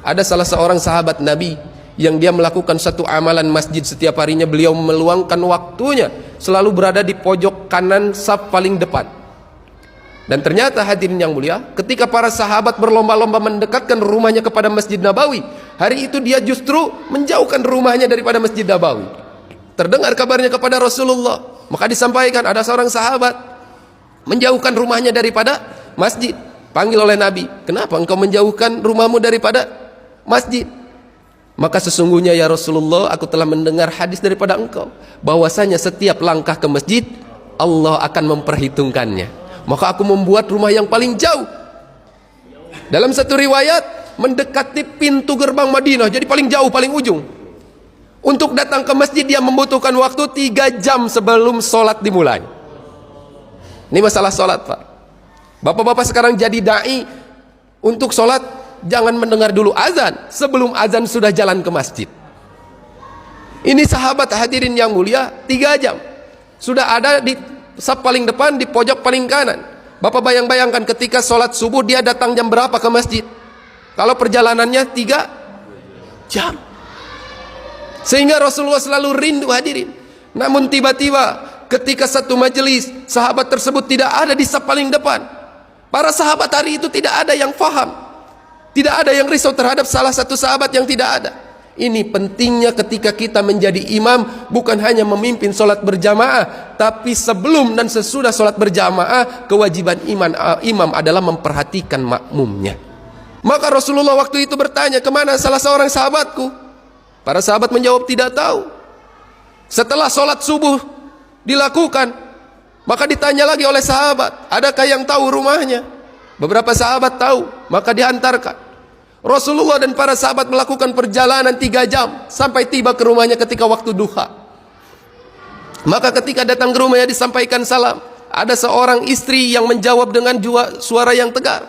Ada salah seorang sahabat Nabi yang dia melakukan satu amalan masjid setiap harinya. Beliau meluangkan waktunya selalu berada di pojok kanan saf paling depan. Dan ternyata hadirin yang mulia, ketika para sahabat berlomba-lomba mendekatkan rumahnya kepada Masjid Nabawi, hari itu dia justru menjauhkan rumahnya daripada Masjid Nabawi. Terdengar kabarnya kepada Rasulullah, maka disampaikan ada seorang sahabat menjauhkan rumahnya daripada masjid. Panggil oleh Nabi, kenapa engkau menjauhkan rumahmu daripada masjid? Maka sesungguhnya ya Rasulullah, aku telah mendengar hadis daripada engkau bahwasanya setiap langkah ke masjid Allah akan memperhitungkannya. Maka aku membuat rumah yang paling jauh. Dalam satu riwayat mendekati pintu gerbang Madinah, jadi paling jauh, paling ujung. Untuk datang ke masjid dia membutuhkan waktu 3 jam sebelum sholat dimulai. Ini masalah sholat, Pak. Bapak-bapak sekarang jadi da'i untuk sholat, jangan mendengar dulu azan, sebelum azan sudah jalan ke masjid. Ini sahabat hadirin yang mulia, 3 jam sudah ada di saf paling depan, di pojok paling kanan. Bapak bayangkan ketika sholat subuh dia datang jam berapa ke masjid? Kalau perjalanannya 3 jam. Sehingga Rasulullah selalu rindu hadirin. Namun tiba-tiba ketika satu majelis, sahabat tersebut tidak ada di saf paling depan. Para sahabat hari itu tidak ada yang faham, tidak ada yang risau terhadap salah satu sahabat yang tidak ada. Ini pentingnya ketika kita menjadi imam, bukan hanya memimpin sholat berjamaah, tapi sebelum dan sesudah sholat berjamaah, kewajiban imam adalah memperhatikan makmumnya. Maka Rasulullah waktu itu bertanya, kemana salah seorang sahabatku? Para sahabat menjawab tidak tahu. Setelah sholat subuh dilakukan, maka ditanya lagi oleh sahabat, adakah yang tahu rumahnya? Beberapa sahabat tahu, maka diantarkan. Rasulullah dan para sahabat melakukan perjalanan 3 jam sampai tiba ke rumahnya ketika waktu duha. Maka ketika datang ke rumahnya disampaikan salam, ada seorang istri yang menjawab dengan suara yang tegar,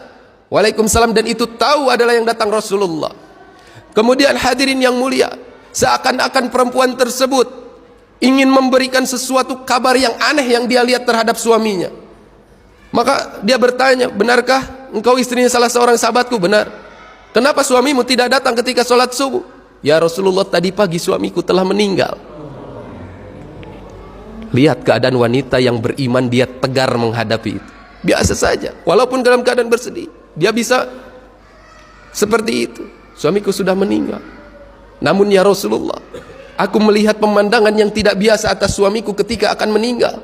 Waalaikumsalam, dan itu tahu adalah yang datang Rasulullah. Kemudian hadirin yang mulia, seakan-akan perempuan tersebut ingin memberikan sesuatu kabar yang aneh yang dia lihat terhadap suaminya. Maka dia bertanya, benarkah engkau istrinya salah seorang sahabatku? Benar. Kenapa suamimu tidak datang ketika sholat subuh? Ya Rasulullah, tadi pagi suamiku telah meninggal. Lihat keadaan wanita yang beriman, dia tegar menghadapi itu. Biasa saja, walaupun dalam keadaan bersedih, dia bisa seperti itu. Suamiku sudah meninggal. Namun ya Rasulullah, aku melihat pemandangan yang tidak biasa atas suamiku ketika akan meninggal.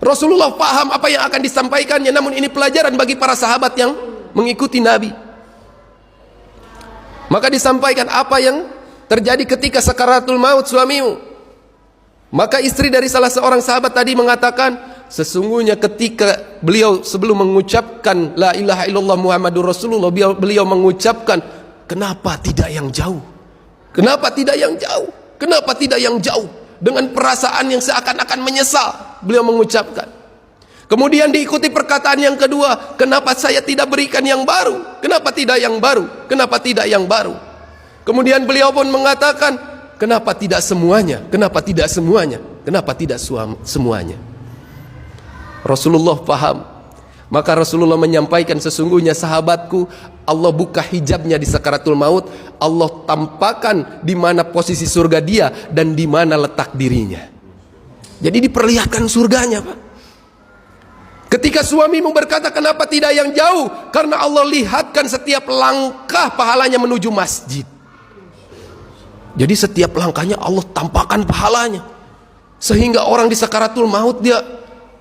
Rasulullah paham apa yang akan disampaikannya, namun ini pelajaran bagi para sahabat yang mengikuti Nabi. Maka disampaikan apa yang terjadi ketika sakaratul maut suamimu. Maka istri dari salah seorang sahabat tadi mengatakan, sesungguhnya ketika beliau sebelum mengucapkan la ilaha illallah Muhammadur Rasulullah, beliau mengucapkan, kenapa tidak yang jauh? Kenapa tidak yang jauh? Kenapa tidak yang jauh? Dengan perasaan yang seakan-akan menyesal, beliau mengucapkan. Kemudian diikuti perkataan yang kedua, kenapa saya tidak berikan yang baru? Kenapa tidak yang baru? Kenapa tidak yang baru? Kemudian beliau pun mengatakan, kenapa tidak semuanya? Kenapa tidak semuanya? Kenapa tidak semuanya? Rasulullah paham. Maka Rasulullah menyampaikan, sesungguhnya sahabatku, Allah buka hijabnya di sakaratul maut, Allah tampakkan di mana posisi surga dia dan di mana letak dirinya. Jadi diperlihatkan surganya, Pak. Ketika suamimu berkata kenapa tidak yang jauh, karena Allah lihatkan setiap langkah pahalanya menuju masjid. Jadi setiap langkahnya Allah tampakkan pahalanya, sehingga orang di sakaratul maut dia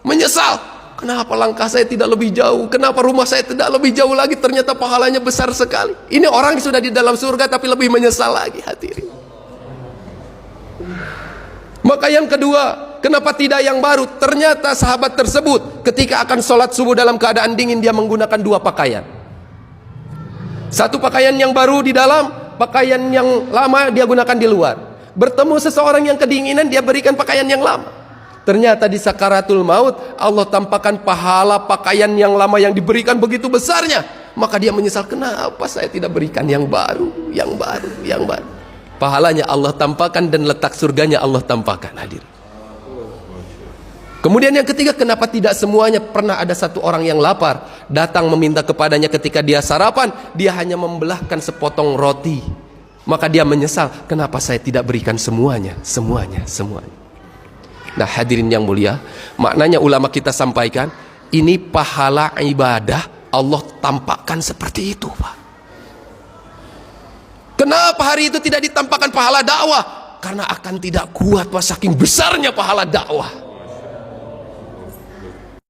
menyesal, kenapa langkah saya tidak lebih jauh, kenapa rumah saya tidak lebih jauh lagi, ternyata pahalanya besar sekali. Ini orang sudah di dalam surga tapi lebih menyesal lagi, hadirin. Maka yang kedua, kenapa tidak yang baru? Ternyata sahabat tersebut ketika akan sholat subuh dalam keadaan dingin, dia menggunakan 2 pakaian. Satu pakaian yang baru di dalam, pakaian yang lama dia gunakan di luar. Bertemu seseorang yang kedinginan, dia berikan pakaian yang lama. Ternyata di sakaratul maut Allah tampakkan pahala pakaian yang lama yang diberikan begitu besarnya. Maka dia menyesal, kenapa saya tidak berikan yang baru, yang baru, yang baru. Pahalanya Allah tampakkan dan letak surganya Allah tampakkan, hadir. Kemudian yang ketiga, kenapa tidak semuanya? Pernah ada satu orang yang lapar, datang meminta kepadanya ketika dia sarapan, dia hanya membelahkan sepotong roti. Maka dia menyesal, kenapa saya tidak berikan semuanya. Nah hadirin yang mulia, maknanya ulama kita sampaikan, ini pahala ibadah Allah tampakkan seperti itu, Pak. Kenapa hari itu tidak ditampakkan pahala dakwah? Karena akan tidak kuat, Pak, saking besarnya pahala dakwah.